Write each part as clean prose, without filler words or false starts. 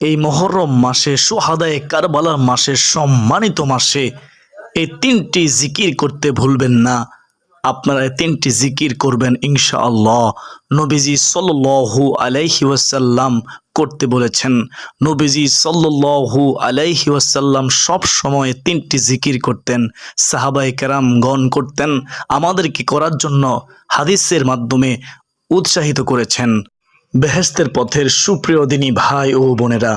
এই মুহররম মাসে, শুহাদায়ে কারবালার মাসে, সম্মানিত মাসে এই তিনটি জিকির করতে ভুলবেন না। আপনারা এই তিনটি জিকির করবেন ইনশাআল্লাহ। নবীজি সাল্লাল্লাহু আলাইহি ওয়াসাল্লাম করতে বলেছেন। নবীজি সাল্লাল্লাহু আলাইহি ওয়াসাল্লাম সব সময় তিনটি জিকির করতেন, সাহাবায়ে কেরামগণ করতেন, আমাদেরকে করার জন্য হাদিসের মাধ্যমে উৎসাহিত করেছেন। বেহেশতের পথের সুপ্রিয় দিনী ভাই ও বোনেরা,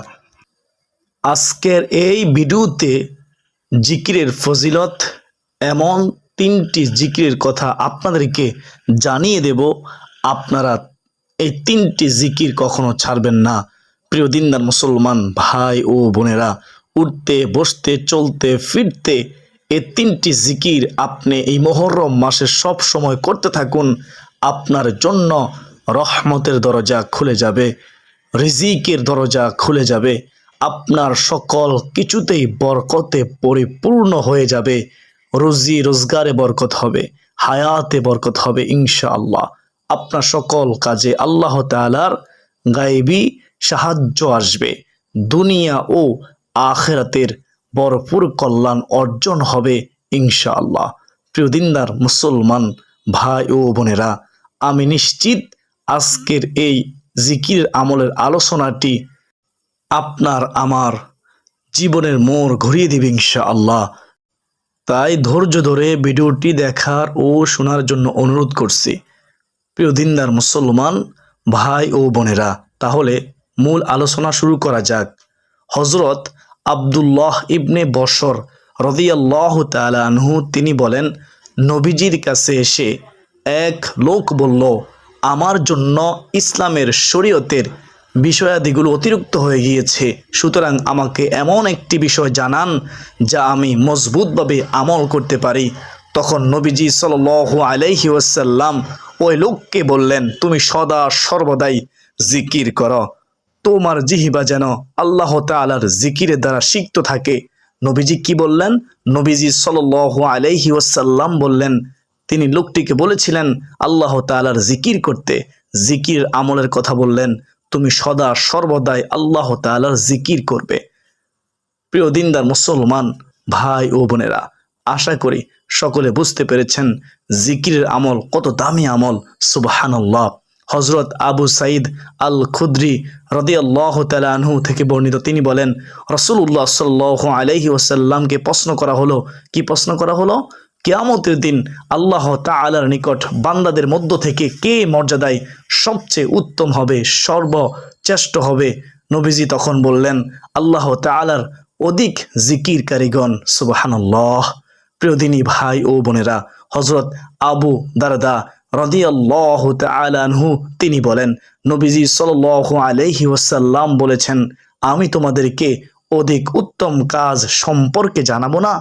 আজকের এই ভিডিওতে জিকিরের ফজিলত, এমন তিনটি জিকিরের কথা আপনাদেরকে জানিয়ে দেব। আপনারা এই তিনটি জিকির কখনো ছাড়বেন না। প্রিয় দিনদার মুসলমান ভাই ও বোনেরা, উঠতে বসতে চলতে ফিরতে এই তিনটি জিকির আপনি এই মুহররম মাসে সব সময় করতে থাকুন। আপনার জন্য রহমতের দরজা খুলে যাবে, রিজিকের দরজা খুলে যাবে, আপনার সকল কিছুতেই বরকতে পরিপূর্ণ হয়ে যাবে। রুজি রোজগারে বরকত হবে, হায়াতে বরকত হবে ইনশাআল্লাহ। আপনার সকল কাজে আল্লাহ তাআলার গায়েবী সাহায্য আসবে। দুনিয়া ও আখিরাতের ভরপুর কল্যাণ অর্জন হবে ইনশাআল্লাহ। প্রিয় দিনদার মুসলমান ভাই ও বোনেরা, আমি নিশ্চিত আজকের এই জিকির আমলের আলোচনাটি আপনার আমার জীবনের মোড় ঘুরিয়ে দিবে ইনশাআল্লাহ। তাই ধৈর্য ধরে ভিডিওটি দেখার ও শোনার জন্য অনুরোধ করছি। প্রিয় দিনদার মুসলমান ভাই ও বোনেরা, তাহলে মূল আলোচনা শুরু করা যাক। হযরত আব্দুল্লাহ ইবনে বশর রাদিয়াল্লাহু তাআলা আনহু তিনি বলেন, নবীজির কাছে এসে এক লোক বলল, আমার জন্য ইসলামের শরীয়তের বিষয়াদিগুলো অতিরিক্ত হয়ে গিয়েছে, সুতরাং আমাকে এমন একটি বিষয় জানান যা আমি মজবুতভাবে আমল করতে পারি। তখন নবীজি সাল্লাল্লাহু আলাইহি ওয়াসাল্লাম ওই লোককে বললেন, তুমি সদা সর্বদাই জিকির করো, তোমার জিহ্বা যেন আল্লাহ তাআলার জিকিরের দ্বারা সিক্ত থাকে। নবীজি কি বললেন? নবীজি সাল্লাল্লাহু আলাইহি ওয়াসাল্লাম বললেন, তিনি লোকটিকে বলেছিলেন আল্লাহ তাআলার জিকির করতে, জিকির আমলের কথা বললেন, তুমি সদা সর্বদাই আল্লাহ তাআলার জিকির করবে। প্রিয় দিনদার মুসলমান ভাই ও বোনেরা, আশা করি সকলে বুঝতে পেরেছেন জিকিরের আমল কত দামি আমল। সুবহানাল্লাহ। হযরত আবু সাঈদ আল খুদরি রাদিয়াল্লাহু তাআলা আনহু থেকে বর্ণিত, তিনি বলেন, রাসূলুল্লাহ সাল্লাল্লাহু আলাইহি ওয়াসাল্লামকে প্রশ্ন করা হলো, কি প্রশ্ন করা হলো? কিয়ামতের দিন আল্লাহ তাআলার নিকট বান্দাদের মধ্য থেকে কে মর্যাদায় সবচেয়ে উত্তম হবে, সর্বশ্রেষ্ঠ হবে? নবীজি তখন বললেন, আল্লাহ তাআলার অধিক জিকিরকারীগণ। সুবহানাল্লাহ। প্রিয় দিনী ভাই ও বোনেরা, হযরত আবু দারদা রাদিয়াল্লাহু তাআলা আনহু তিনি বলেন, নবীজি সাল্লাল্লাহু আলাইহি ওয়াসাল্লাম বলেছেন, আমি তোমাদেরকে অধিক উত্তম কাজ সম্পর্কে জানাবো না,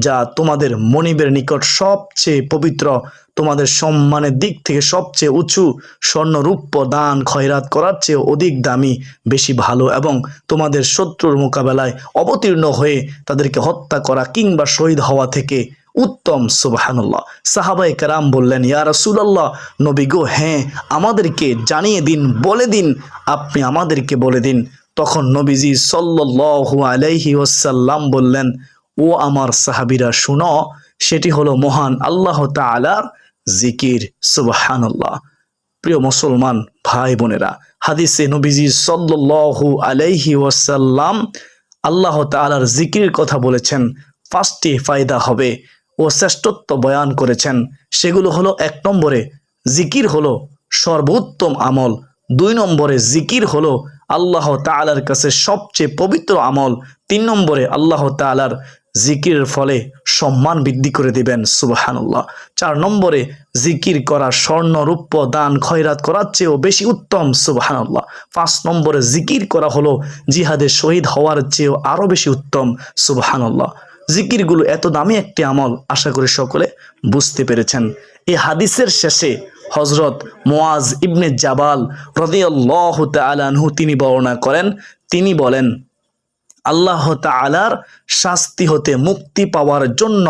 যা তোমাদের মনিবের নিকট সবচেয়ে পবিত্র, তোমাদের সম্মানের দিক থেকে সবচেয়ে উঁচু, স্বর্ণ রৌপ্য দান খয়রাত করার চেয়ে অধিক দামি, বেশি ভালো, এবং তোমাদের শত্রুর মোকাবেলায় অবতীর্ণ হয়ে তাদেরকে হত্যা করা কিংবা শহীদ হওয়া থেকে উত্তম। সুবহানাল্লাহ। সাহাবায়ে কেরাম বললেন, ইয়া রাসূলুল্লাহ, নবী গো, হ্যাঁ, আমাদেরকে জানিয়ে দিন, বলে দিন, আপনি আমাদেরকে বলে দিন। তখন নবীজি সাল্লাল্লাহু আলাইহি ওয়াসাল্লাম বললেন, ও আমার সাহাবীরা, শুনো, সেটি হলো মহান আল্লাহ তাআলার জিকির। সুবহানাল্লাহ। প্রিয় মুসলমান ভাই বোনেরা, হাদিসে নবীজি সাল্লাল্লাহু আলাইহি ওয়াসাল্লাম আল্লাহ তাআলার জিকিরের কথা বলেছেন। পাঁচটি ফায়দা হবে ও শ্রেষ্ঠত্ব বয়ান করেছেন। সেগুলো হলো, এক নম্বরে জিকির হলো সর্বোত্তম আমল। দুই নম্বরে জিকির হলো আল্লাহ তাআলার কাছে সবচেয়ে পবিত্র আমল। তিন নম্বরে আল্লাহ তাআলার জিকিরের ফলে সম্মান বৃদ্ধি করে দিবেন। সুবহানাল্লাহ। চার নম্বরে জিকির করা স্বর্ণ রৌপ্য দান খয়রাত করার চেয়েও বেশি উত্তম। সুবহানাল্লাহ। পাঁচ নম্বরে জিকির করা হলো জিহাদে শহীদ হওয়ার চেয়েও আরো বেশি উত্তম। সুবহানাল্লাহ। জিকিরগুলো এত দামি একটি আমল, আশা করি সকলে বুঝতে পেরেছেন। এই হাদিসের শেষে হযরত মুআজ ইবনে জাবাল রাদিয়াল্লাহু তাআলা আনহু তিনি বর্ণনা করেন, তিনি বলেন, আল্লাহ তাআলার শাস্তি হতে মুক্তি পাওয়ার জন্য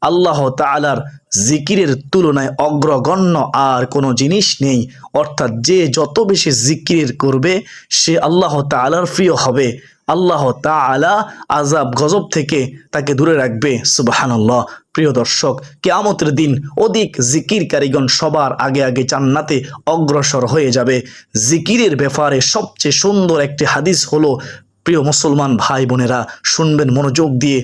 আল্লাহ তাআলার জিকিরের তুলনায় অগ্রগণ্য আর কোনো জিনিস নেই। অর্থাৎ যে যত বেশি জিকির করবে সে আল্লাহ তাআলার প্রিয় হবে, আল্লাহ তাআলা আযাব গজব থেকে তাকে দূরে রাখবে। সুবহানাল্লাহ। প্রিয় দর্শক, কিয়ামতের দিন অধিক জিকিরকারীগণ সবার আগে আগে জান্নাতে অগ্রসর হয়ে যাবে। জিকিরের ব্যাপারে সবচেয়ে সুন্দর একটি হাদিস হলো, প্রিয় মুসলমান ভাই বোনেরা শুনবেন মনোযোগ দিয়ে।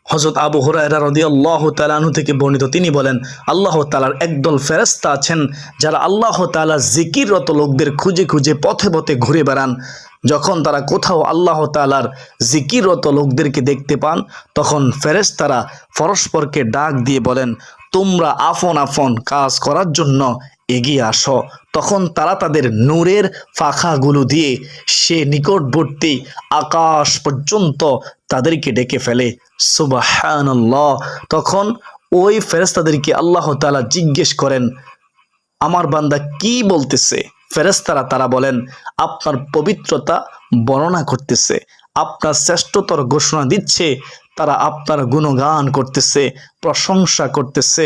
হযরত আবু হুরায়রা রাদিয়াল্লাহু তাআলা আনহু থেকে বর্ণিত, তিনি বলেন, আল্লাহ তাআলার একদল ফেরেশতা আছেন যারা আল্লাহ তাআলা জিকিররত লোকদের খুঁজে খুঁজে পথে পথে ঘুরে বেড়ান। যখন তারা কোথাও আল্লাহ তাআলার জিকিররত লোকদেরকে দেখতে পান, তখন ফেরেশতারা পরস্পরকে ডাক দিয়ে বলেন, তোমরা আপন আপন কাজ করার জন্য এগিয়ে আসো। তখন তারা তাদের নূরের পাখাগুলো দিয়ে সে নিকটবর্তী আকাশ পর্যন্ত তাদেরকে ডেকে ফেলে। সুবহানাল্লাহ। তখন ওই ফেরেশতাদেরকে আল্লাহ তাআলা জিজ্ঞেস করেন, আমার বান্দা কি বলতেছে? ফেরেশতারা তারা বলেন, আপনার পবিত্রতা বর্ণনা করতেছে, আপনার শ্রেষ্ঠতর ঘোষণা দিচ্ছে, তারা আপনার গুণগান করতেছে, প্রশংসা করতেছে,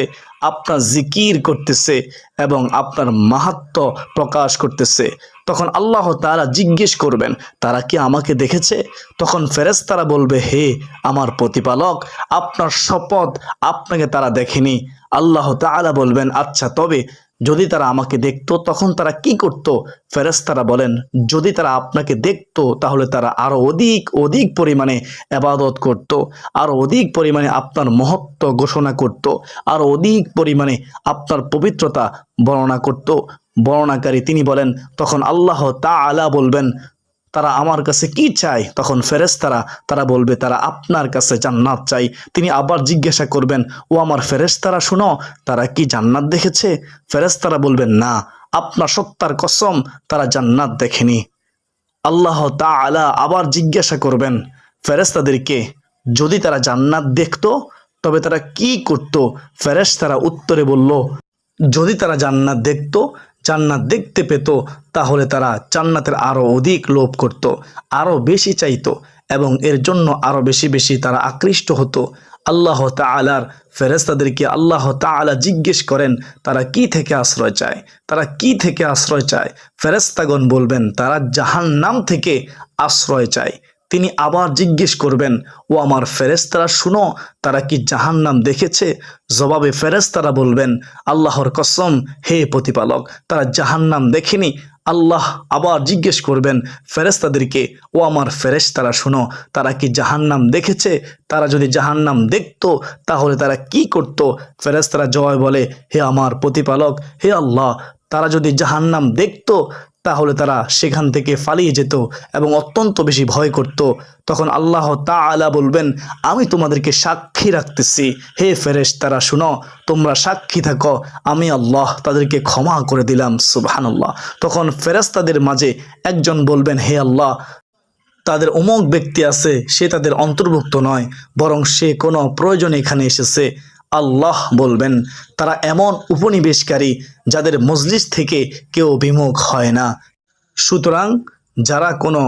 আপনার জিকির করতেছে এবং আপনার মাহাত্ম্য প্রকাশ করতেছে। তখন আল্লাহ তাআলা জিজ্ঞেস করবেন, তারা কি আমাকে দেখেছে? তখন ফেরেশতারা বলবে, হে আমার প্রতিপালক, আপনার শপথ আপনাকে তারা দেখেনি। আল্লাহ তাআলা বলবেন, আচ্ছা তবে যদি তারা আমাকে দেখতো তখন তারা কি করত? ফেরেশতারা বলেন, যদি তারা আপনাকে দেখতো তাহলে তারা আরো অধিক অধিক পরিমাণে ইবাদত করত, আরো অধিক পরিমাণে আপনার মহত্ব ঘোষণা করত, আরো অধিক পরিমাণে আপনার পবিত্রতা বর্ণনা করত। বর্ণনাকারী তিনি বলেন, তখন আল্লাহ তাআলা বলবেন, তারা আমার কাছে কি চায়? তখন ফেরেশতারা তারা বলবে, তারা আপনার কাছে জান্নাত চাই। তিনি আবার জিজ্ঞাসা করবেন, ও আমার ফেরেশতারা শুনো, তারা কি জান্নাত দেখেছে? ফেরেশতারা বলবেন, না, আপনার সত্তার কসম তারা জান্নাত দেখেনি। আল্লাহ তাআলা আবার জিজ্ঞাসা করবেন ফেরেশতাদেরকে, যদি তারা জান্নাত দেখতো তবে তারা কি করত? ফেরেশতারা উত্তরে বলল, যদি তারা জান্নাত দেখতো, জান্নাত দেখতে পেত, তাহলে তারা জান্নাতের আরো অধিক লোভ করত, আরো বেশি চাইতো এবং এর জন্য আরো বেশি বেশি তারা আকৃষ্ট হতো। আল্লাহ তাআলার ফেরেশতাদেরকে আল্লাহ তাআলা জিজ্ঞেস করেন, তারা কি থেকে আশ্রয় চায়? তারা কি থেকে আশ্রয় চায়? ফেরেশতাগণ বলবেন, তারা জাহান্নাম থেকে আশ্রয় চায়। তিনি আবার জিজ্ঞেস করবেন, ও আমার ফেরেশতারা শুনো, তারা কি জাহান্নাম দেখেছে? জবাবে ফেরেশতারা বলবেন, আল্লাহর কসম হে প্রতিপালক, তারা জাহান্নাম দেখেনি। আল্লাহ আবার জিজ্ঞেস করবেন ফেরেশতাদেরকে, ও আমার ফেরেশতারা শুনো, তারা কি জাহান্নাম দেখেছে? তারা যদি জাহান্নাম দেখতো তাহলে তারা কি করত? ফেরেশতারা জবাবে বলে, হে আমার প্রতিপালক, হে আল্লাহ, তারা যদি জাহান্নাম দেখতো তাহলে তারা সেখান থেকে পালিয়ে যেত এবং অত্যন্ত বেশি ভয় করত। তখন আল্লাহ তাআলা বলবেন, আমি তোমাদেরকে সাক্ষী রাখতেছি, হে ফেরেশতারা শুনো, তোমরা সাক্ষী থাকো, আমি আল্লাহ তাদেরকে ক্ষমা করে দিলাম। সুবহানাল্লাহ। তখন ফেরেশতাদের মাঝে একজন বলবেন, হে আল্লাহ, তাদের অমুক ব্যক্তি আছে, সে তাদের অন্তর্ভুক্ত নয়, বরং সে কোনো প্রয়োজনে এখানে এসেছে। আল্লাহ বলবেন, তারা এমন উপনিবেশকারী যাদের মজলিস থেকে কেউ বিমুখ হয় না। সুতরাং যারা কোনো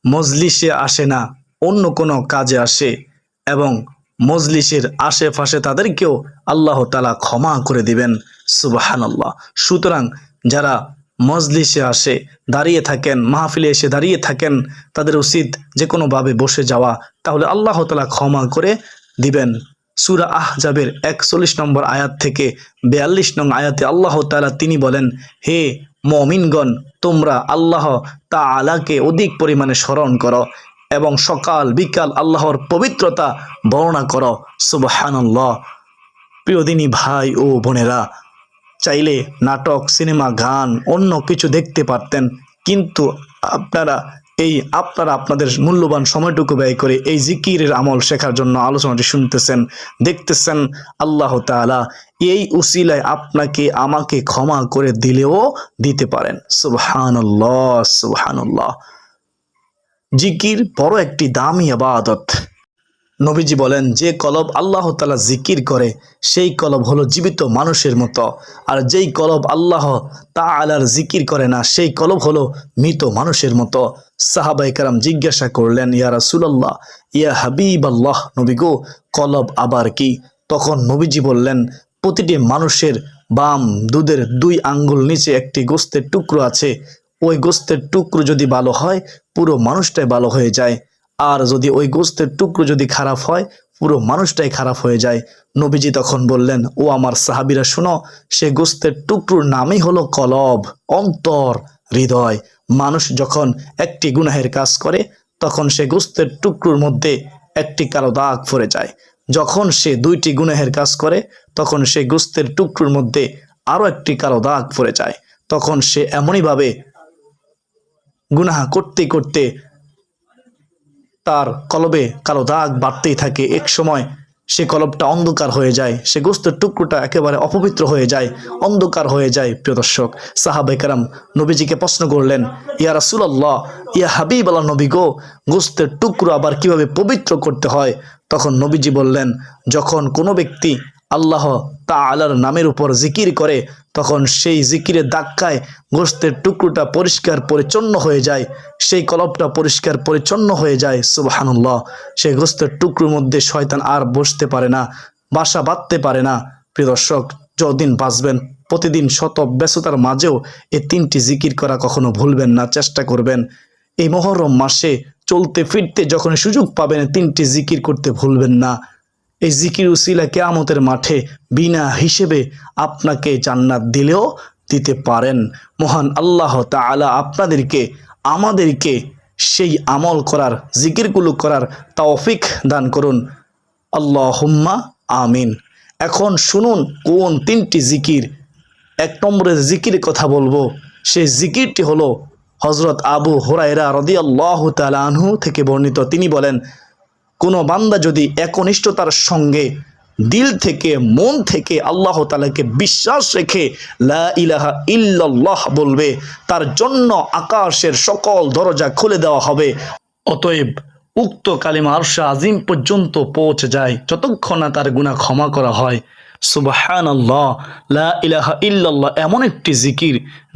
মজলিসে আসে না, অন্য কোনো কাজে আসে এবং মজলিসের আশেপাশে তাদেরকেও আল্লাহ তাআলা ক্ষমা করে দিবেন। সুবহানাল্লাহ। সুতরাং যারা মজলিসে আসে, দাঁড়িয়ে থাকেন, মাহফিলে এসে দাঁড়িয়ে থাকেন, তাদের উচিত যে কোনোভাবে বসে যাওয়া, তাহলে আল্লাহ তাআলা ক্ষমা করে দিবেন। সূরা আহজাবের 41 নম্বর আয়াত থেকে 42 নং আয়াতে আল্লাহ তাআলা তিনি বলেন, হে মুমিনগণ, তোমরা আল্লাহ তাআলাকে অধিক পরিমাণে স্মরণ করো এবং সকাল বিকাল আল্লাহর পবিত্রতা বর্ণনা করো। সুবহানাল্লাহ। প্রিয় দিনী ভাই ও বোনেরা, চাইলে নাটক, সিনেমা, গান, অন্য কিছু দেখতে পারতেন, কিন্তু আপনারা আপনাদের মূল্যবান সময়টুকু ব্যয় করে এই জিকিরের আমল শেখার জন্য আলোচনাটি শুনতেছেন, দেখতেছেন। আল্লাহ তাআলা এই উসিলায় আপনাকে আমাকে ক্ষমা করে দিলেও দিতে পারেন। সুবহানাল্লাহ, সুবহানাল্লাহ। জিকির বড় একটি দামি ইবাদত। নবীজি বলেন, যে কলব আল্লাহ তাআলা জিকির করে সেই কলব হলো জীবিত মানুষের মতো, আর যেই কলব আল্লাহ তাআলার জিকির করে না সেই কলব হলো মৃত মানুষের মতো। সাহাবায়ে কেরাম জিজ্ঞাসা করলেন, ইয়া রাসূলুল্লাহ, ইয়া হাবিবাল্লাহ, নবী গো, কলব আবার কি? তখন নবীজি বললেন, প্রতিটি মানুষের বাম দুধের 2 আঙ্গুল নিচে একটি গোস্তের টুকরো আছে, ওই গোস্তের টুকরো যদি ভালো হয় পুরো মানুষটাই ভালো হয়ে যায়, আর যদি ওই গোস্তের টুকরো যদি খারাপ হয় পুরো মানুষটাই খারাপ হয়ে যায়। নবীজি তখন বললেন, ও আমার সাহাবীরা শুনো, সে গোস্তের টুকরোর নামই হলো কলব, অন্তর, হৃদয়। মানুষ যখন একটি গুনাহের কাজ করে তখন সে গোস্তের টুকরোর মধ্যে একটি কালো দাগ পড়ে যায়। যখন সে 2টি গুনাহের কাজ করে তখন সে গোস্তের টুকরোর মধ্যে আরও একটি কালো দাগ পড়ে যায়। তখন সে এমনইভাবে গুনাহ করতে করতে তার কলবে কালো দাগ বাড়তেই থাকে। এক সময় সে কলবটা অন্ধকার হয়ে যায়, সে গোস্তের টুকরোটা একেবারে অপবিত্র হয়ে যায়, অন্ধকার হয়ে যায়। প্রিয় দর্শক, সাহাবায়ে কেরাম নবীজিকে প্রশ্ন করলেন, ইয়া রাসূলুল্লাহ, ইয়া হাবিব আল্লাহ নবী গো, গোস্তের টুকরো আবার কিভাবে পবিত্র করতে হয়? তখন নবীজি বললেন, যখন কোনো ব্যক্তি আল্লাহ তাআলার নামের উপর জিকির করে তখন সেই জিকিরের ধাক্কায় গোস্তের টুকরোটা পরিষ্কার পরিচ্ছন্ন হয়ে যায়, সেই কলবটা পরিষ্কার পরিচ্ছন্ন হয়ে যায়। সুবহানাল্লাহ, সেই গোস্তের টুকরোর মধ্যে শয়তান আর বসতে পারে না, বাসা বাঁধতে পারে না। প্রিয় দর্শক, যতদিন বাঁচবেন প্রতিদিন শত ব্যস্ততার মাঝেও এই 3টি জিকির করা কখনো ভুলবেন না, চেষ্টা করবেন। এই মুহররম মাসে চলতে ফিরতে যখন সুযোগ পাবেন 3টি জিকির করতে ভুলবেন না। এই জিকির উসিলা কিয়ামতের মাঠে বিনা হিসেবে আপনাকে জান্নাত দিলেও দিতে পারেন। মহান আল্লাহ তাআলা আপনাদেরকে আমাদেরকে সেই আমল করার, জিকিরগুলো করার তৌফিক দান করুন। আল্লাহুম্মা আমিন। এখন শুনুন কোন 3টি জিকির। 1 নম্বরের জিকিরের কথা বলবো, সেই জিকিরটি হলো হযরত আবু হুরায়রা রাদিয়াল্লাহু তাআলা আনহু থেকে বর্ণিত। তিনি বলেন, কোনো বান্দা যদি একনিষ্ঠতার সঙ্গে দিল থেকে মন থেকে আল্লাহ তাআলাকে বিশ্বাস রেখে লা ইলাহা ইল্লাল্লাহ বলবে, তার জন্য আকাশের সকল দরজা খুলে দেওয়া হবে। অতএব উক্ত কালিমা আরশে আজিম পর্যন্ত পৌঁছে যায় যতক্ষণ না তার গুনাহ ক্ষমা করা হয়। সুবহানাল্লাহ, লা ইলাহা ইল্লাল্লাহ এমন একটি জিকির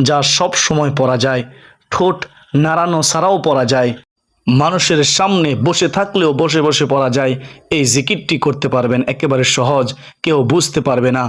যা সব সময় পড়া যায়, ঠোঁট নাড়ানো ছাড়াও পড়া যায়, মানুষের সামনে বসে থাকলেও বসে বসে পড়া যায়। এই জিকিরটি করতে পারবেন, একেবারে সহজ, কেউ বুঝতে পারবে না।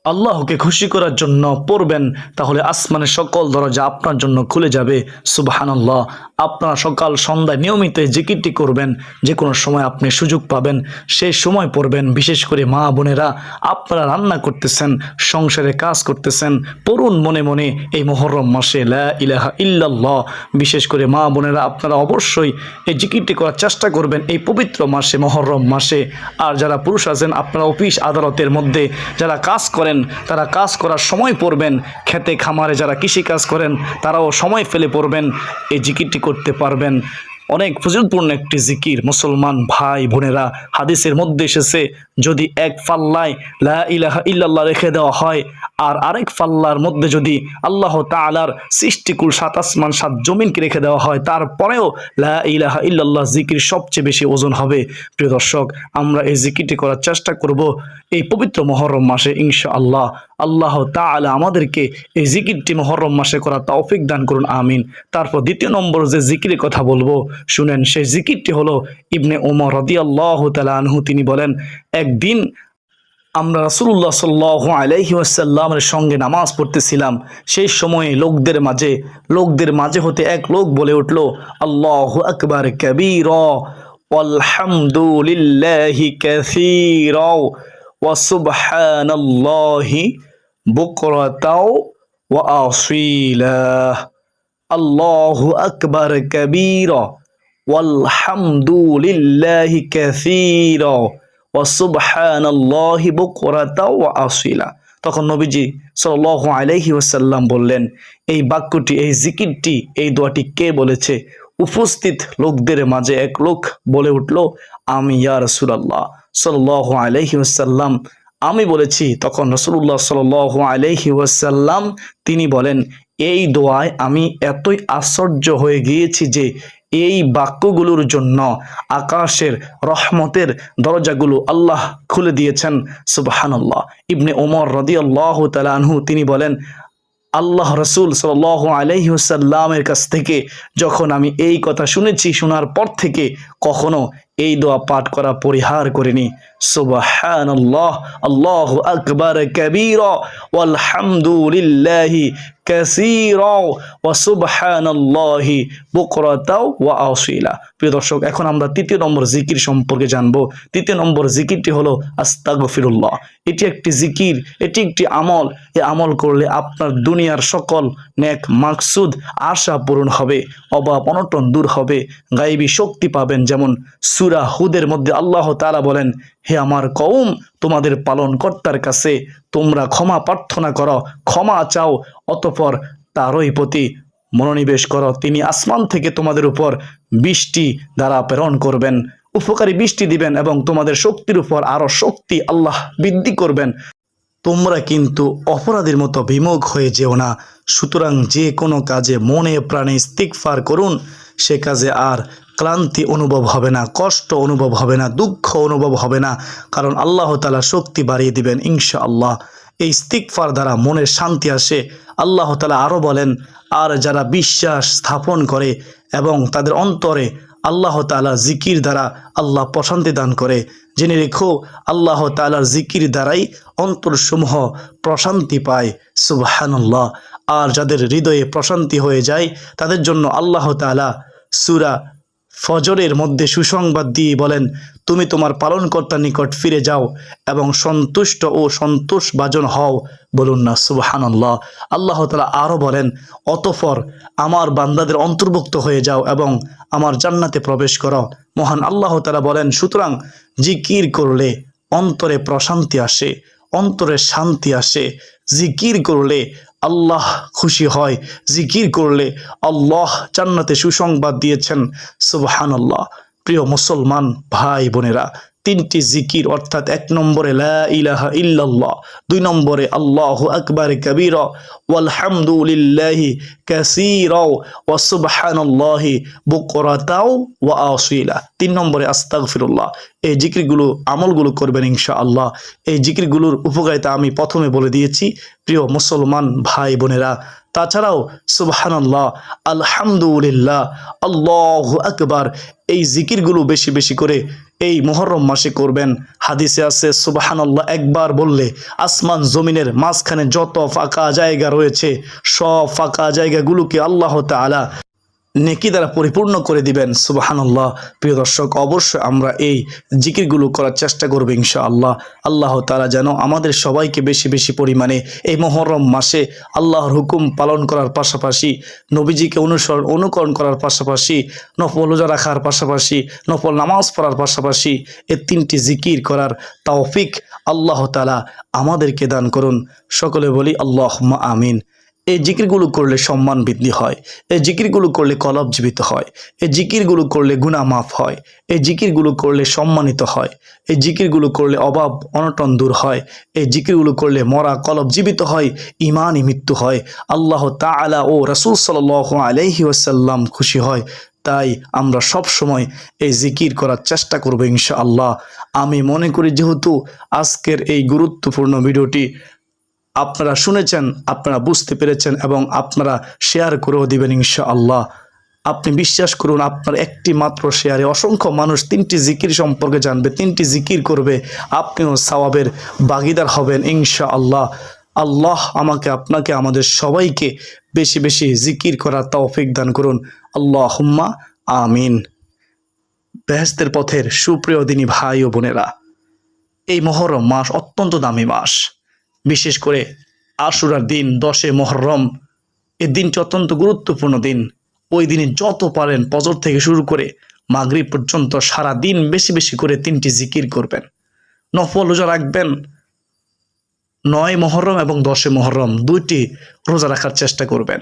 আল্লাহকে খুশি করার জন্য পড়বেন, তাহলে আসমানের সকল দরজা আপনার জন্য খুলে যাবে। সুবহানাল্লাহ, আপনারা সকাল সন্ধ্যায় নিয়মিত এই জিকিরটি করবেন। যে কোনো সময় আপনি সুযোগ পাবেন সেই সময় পড়বেন। বিশেষ করে মা বোনেরা, আপনারা রান্না করতেছেন, সংসারে কাজ করতেছেন, পড়ুন মনে মনে এই মুহররম মাসে লা ইলাহা ইল্লাল্লাহ। বিশেষ করে মা বোনেরা, আপনারা অবশ্যই এই জিকিরটি করার চেষ্টা করবেন এই পবিত্র মাসে, মুহররম মাসে। আর যারা পুরুষ আছেন, আপনারা অফিস আদালতের মধ্যে যারা কাজ করেন তারা কাজ করার সময় পড়বেন, খেতে খামারে যারা কৃষি কাজ করেন তারাও সময় ফেলে পড়বেন, এই জিকিরটি করতে পারবেন। অনেক ফজিলতপূর্ণ একটি জিকির মুসলমান ভাই বোনেরা। হাদিসের মধ্যে এসেছে, যদি এক পাল্লায় লা ইলাহা ইল্লাল্লাহ রেখে দেওয়া হয় আর আরেক পাল্লার মধ্যে যদি আল্লাহ তাআলার সৃষ্টিকুল 7 আসমান 7 জমিনকে রেখে দেওয়া হয়, তারপরেও লা ইলাহা ইল্লাল্লাহ জিকির সবচেয়ে বেশি ওজন হবে। প্রিয় দর্শক, আমরা এই জিকিরটি করার চেষ্টা করব এই পবিত্র মুহররম মাসে ইনশাআল্লাহ। আল্লাহ তাআলা আমাদেরকে এই জিকিরটি মুহররম মাসে করার তৌফিক দান করুন, আমিন। তারপর 2 নম্বর যে জিকিরের কথা বলবো শুনেন, সেই জিকিরটি হলো ইবনে ওমর রাদিয়াল্লাহু তাআলা আনহু তিনি বলেন, একদিন আমরা রাসূলুল্লাহ সাল্লাল্লাহু আলাইহি ওয়াসাল্লামের সঙ্গে নামাজ পড়তেছিলাম। সেই সময়ে লোকদের মাঝে হতে এক লোক বলে উঠল, আল্লাহু আকবার কাবীরা ওয়ালহামদুলিল্লাহি কাসীরা ওয়া সুবহানাল্লাহি বুকরাতাও ওয়া আসীলা। আল্লাহু আকবার কাবীরা ওয়ালহামদুলিল্লাহি কাসীরা ওয়া সুবহানাল্লাহি বুকরাতাও ওয়া আসীলা। তখন নবীজি সাল্লাল্লাহু আলাইহি ওয়াসাল্লাম বললেন, এই বাক্যটি, এই জিকিরটি, এই দোয়াটি কে বলেছে? উপস্থিত লোকদের মাঝে এক লোক বলে উঠল, আমি ইয়া রাসূলুল্লাহ সাল্লাল্লাহু আলাইহি ওয়াসাল্লাম, আমি বলেছি। তখন রাসূলুল্লাহ সাল্লাল্লাহু আলাইহি ওয়াসাল্লাম তিনি বলেন, এই দোয়ায় আমি এতই আশ্চর্য হয়ে গিয়েছি যে এই বাক্যগুলোর জন্য আকাশের রহমতের দরজাগুলো আল্লাহ খুলে দিয়েছেন। সুবহানাল্লাহ। ইবনে ওমর রাদিয়াল্লাহু তাআলা আনহু তিনি বলেন, আল্লাহ রাসূল সাল্লাল্লাহু আলাইহি ওয়াসাল্লামের কাছ থেকে যখন আমি এই কথা শুনেছি, শোনার পর থেকে কখনো এই দোয়া পাঠ করা পরিহার করে নি। সুবহানাল্লাহ, আল্লাহু আকবার কাবীরা ওয়ালহামদুলিল্লাহি কাসীরা ওয়া সুবহানাল্লাহি বুকরাতাও ওয়া আসীলা। প্রিয় দর্শক, এখন আমরা তৃতীয় নম্বর জিকির সম্পর্কে জানবো। তৃতীয় নম্বর জিকিরটি হলো আস্তাগফিরুল্লাহ। এটি একটি জিকির, এটি একটি আমল। এই আমল করলে আপনার দুনিয়ার সকল নেক মাকসুদ আশা পূরণ হবে, অভাব অনটন দূর হবে, গায়েবী শক্তি পাবেন। যেমন সূরা হুদের মধ্যে আল্লাহ তাআলা বলেন, হে আমার কওম, তোমাদের পালনকর্তার কাছে তোমরা ক্ষমা প্রার্থনা করো, ক্ষমা চাও, অতঃপর তারই প্রতি মনোনিবেশ করো। তিনি আসমান থেকে তোমাদের উপর বৃষ্টি দ্বারা প্রেরণ করবেন, উপকারী বৃষ্টি দিবেন এবং তোমাদের শক্তির উপর আরো শক্তি আল্লাহ বৃদ্ধি করবেন। তোমরা কিন্তু অপরাধীর মতো বিমুখ হয়ে যেও না। সুতরাং যে কোনো কাজে মনে প্রাণে ইস্তিগফার করুন, সে কাজে আর ক্লান্তি অনুভব হবে না, কষ্ট অনুভব হবে না, দুঃখ অনুভব হবে না, কারণ আল্লাহ তাআলা শক্তি বাড়িয়ে দিবেন ইনশাআল্লাহ। এই ইস্তিগফার দ্বারা মনের শান্তি আসে। আল্লাহ তাআলা আরও বলেন, আর যারা বিশ্বাস স্থাপন করে এবং তাদের অন্তরে আল্লাহ তাআলার জিকির দ্বারা আল্লাহ প্রশান্তি দান করে। জেনে রেখো, আল্লাহ তাআলার জিকির দ্বারাই অন্তরসমূহ প্রশান্তি পায়। সুবহানাল্লাহ। আর যাদের হৃদয়ে প্রশান্তি হয়ে যায় তাদের জন্য আল্লাহ তাআলা সূরা ফজরের মধ্যে সুসংবাদ দিয়ে বলেন, তুমি তোমার পালনকর্তার নিকট ফিরে যাও এবং সন্তুষ্ট ও সন্তোষভাজন হও। বলুন না সুবহানাল্লাহ। আল্লাহ তাআলা আরও বলেন, অতঃপর আমার বান্দাদের অন্তর্ভুক্ত হয়ে যাও এবং আমার জান্নাতে প্রবেশ করো। মহান আল্লাহ তাআলা বলেন, সুতরাং জিকির করলে অন্তরে প্রশান্তি আসে, অন্তরে শান্তি আসে। জিকির করলে আল্লাহ খুশি হয়, জিকির করলে আল্লাহ জান্নাতে সুসংবাদ দিয়েছেন। সুবহানাল্লাহ। প্রিয় মুসলমান ভাই বোনেরা, তিনটি জিকির অর্থাৎ 1 নম্বরে লা ইলাহা ইল্লাল্লাহ, 2 নম্বরে আল্লাহু আকবার কাবীরা ওয়ালহামদুলিল্লাহি কাসীরা ওয়া সুবহানাল্লাহি বুকরাতাও ওয়া আসীলা, 3 নম্বরে আস্তাগফিরুল্লাহ। এই জিকিরগুলো আমলগুলো করবেন ইনশাআল্লাহ। এই জিকিরগুলোর উপকারিতা আমি প্রথমে বলে দিয়েছি প্রিয় মুসলমান ভাই বোনেরা। তাছাড়াও সুবহানাল্লাহ, আলহামদুলিল্লাহ, আল্লাহু আকবার, এই জিকিরগুলো বেশি বেশি করে এই মুহররম মাসে করবেন। হাদিসে আছে সুবহানাল্লাহ একবার বললে আসমান জমিনের মাঝখানে যত ফাঁকা জায়গা রয়েছে সব ফাঁকা জায়গাগুলোকে আল্লাহ তাআলা নেকি দ্বারা পরিপূর্ণ করে দিবেন। সুবহানাল্লাহ। প্রিয় দর্শক, অবশ্যই আমরা এই জিকিরগুলো করার চেষ্টা করব ইনশাআল্লাহ। আল্লাহ তাআলা যেন আমাদের সবাইকে বেশি বেশি পরিমাণে এই মুহররম মাসে আল্লাহর হুকুম পালন করার পাশাপাশি, নবীজিকে অনুকরণ করার পাশাপাশি, নফল রোজা রাখার পাশাপাশি, নফল নামাজ পড়ার পাশাপাশি এই 3টি জিকির করার তৌফিক আল্লাহ তাআলা আমাদেরকে দান করুন। সকলে বলি আল্লাহুম্মা আমিন। এই জিকিরগুলো করলে সম্মান বৃদ্ধি হয়, এই জিকিরগুলো করলে কলব জীবিত হয়, এই জিকিরগুলো করলে গুনাহ মাফ হয়, এই জিকিরগুলো করলে সম্মানিত হয়, এই জিকিরগুলো করলে অভাব অনটন দূর হয়, এই জিকিরগুলো করলে মরা কলব জীবিত হয়, ঈমানই মৃত্যু হয়, আল্লাহ তাআলা ও রাসূল সাল্লাল্লাহু আলাইহি ওয়াসাল্লাম খুশি হয়। তাই আমরা সব সময় এই জিকির করার চেষ্টা করব ইনশাআল্লাহ। আমি মনে করি যেহেতু আজকের এই গুরুত্বপূর্ণ ভিডিওটি আপনারা শুনেছেন, আপনারা বুঝতে পেরেছেন এবং আপনারা শেয়ার করেও দিবেন ইনশাআল্লাহ। আপনি বিশ্বাস করুন, আপনার একটি মাত্র শেয়ারে অসংখ্য মানুষ 3টি জিকির সম্পর্কে জানবে, 3টি জিকির করবে, আপনিও সওয়াবের ভাগীদার হবেন ইনশাআল্লাহ। আল্লাহ আমাকে, আপনাকে, আমাদের সবাইকে বেশি বেশি জিকির করার তৌফিক দান করুন। আল্লাহুম্মা আমিন। বেহেশতের পথের সুপ্রিয় দিনী ভাই ও বোনেরা, এই মুহররম মাস অত্যন্ত দামি মাস। বিশেষ করে আশুরার দিন 10 মুহররম, এই দিনটি অত্যন্ত গুরুত্বপূর্ণ দিন। ওই দিনে যত পারেন ফজর থেকে শুরু করে মাগরিব পর্যন্ত সারা দিন বেশি বেশি করে 3টি জিকির করবেন, নফল রোজা রাখবেন। 9 মুহররম এবং 10 মুহররম 2টি রোজা রাখার চেষ্টা করবেন।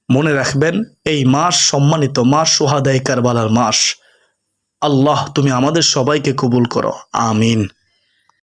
মনে রাখবেন, এই মাস সম্মানিত মাস, শুহাদায়ে কারবালার মাস। আল্লাহ তুমি আমাদের সবাইকে কবুল করো, আমিন।